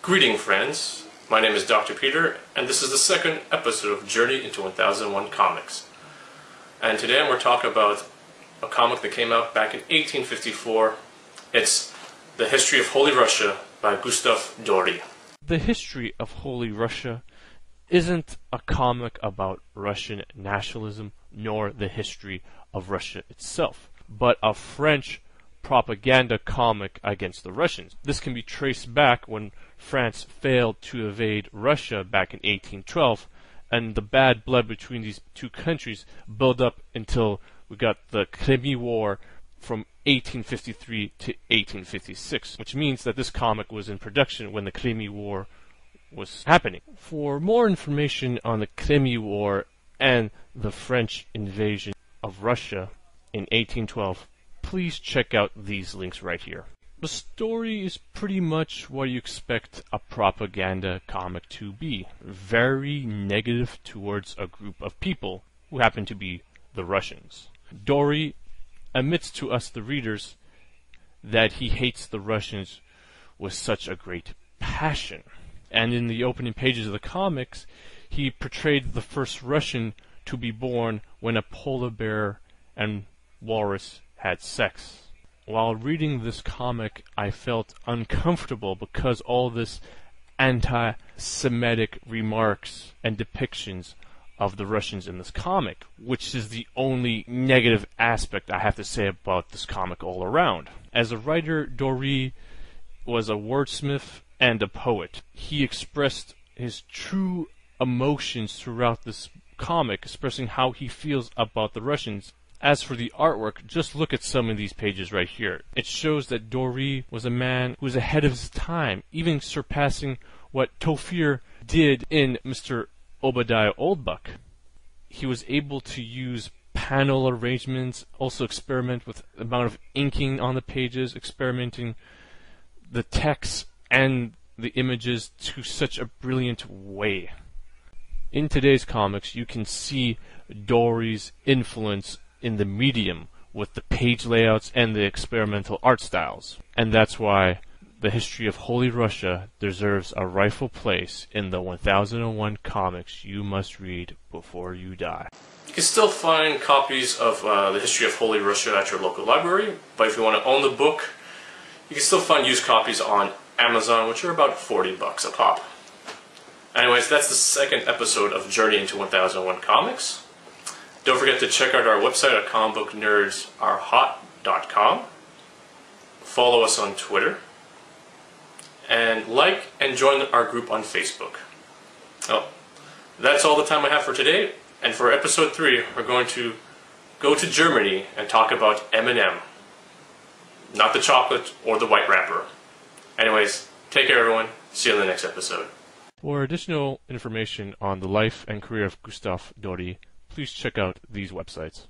Greeting, friends. My name is Dr. Peter, and this is the second episode of Journey into 1001 Comics. And today we're talking about a comic that came out back in 1854. It's The History of Holy Russia by Gustave Dore. The History of Holy Russia isn't a comic about Russian nationalism, nor the history of Russia itself, but a French propaganda comic against the Russians. This can be traced back when France failed to invade Russia back in 1812, and the bad blood between these two countries built up until we got the Crimea War from 1853 to 1856, which means that this comic was in production when the Crimea War was happening. For more information on the Crimea War and the French invasion of Russia in 1812, please check out these links right here. The story is pretty much what you expect a propaganda comic to be. Very negative towards a group of people who happen to be the Russians. Dore admits to us, the readers, that he hates the Russians with such a great passion. And in the opening pages of the comics, he portrayed the first Russian to be born when a polar bear and walrus had sex. While reading this comic, I felt uncomfortable because all this anti-Semitic remarks and depictions of the Russians in this comic, which is the only negative aspect I have to say about this comic all around. As a writer, Dore was a wordsmith and a poet. He expressed his true emotions throughout this comic, expressing how he feels about the Russians. As for the artwork, just look at some of these pages right here. It shows that Dore was a man who was ahead of his time, even surpassing what Tofir did in Mr. Obadiah Oldbuck. He was able to use panel arrangements, also experiment with the amount of inking on the pages, experimenting the text and the images to such a brilliant way. In today's comics, you can see Dore's influence in the medium with the page layouts and the experimental art styles. And that's why The History of Holy Russia deserves a rightful place in the 1001 comics you must read before you die. You can still find copies of The History of Holy Russia at your local library, but if you want to own the book, you can still find used copies on Amazon, which are about $40 a pop. Anyways, that's the second episode of Journey into 1001 Comics. Don't forget to check out our website at comicbooknerdsareHot.com. Follow us on Twitter. And like and join our group on Facebook. Well, that's all the time I have for today. And for episode 3, we're going to go to Germany and talk about M&M. Not the chocolate or the white wrapper. Anyways, take care everyone. See you in the next episode. For additional information on the life and career of Gustave Dore, please check out these websites.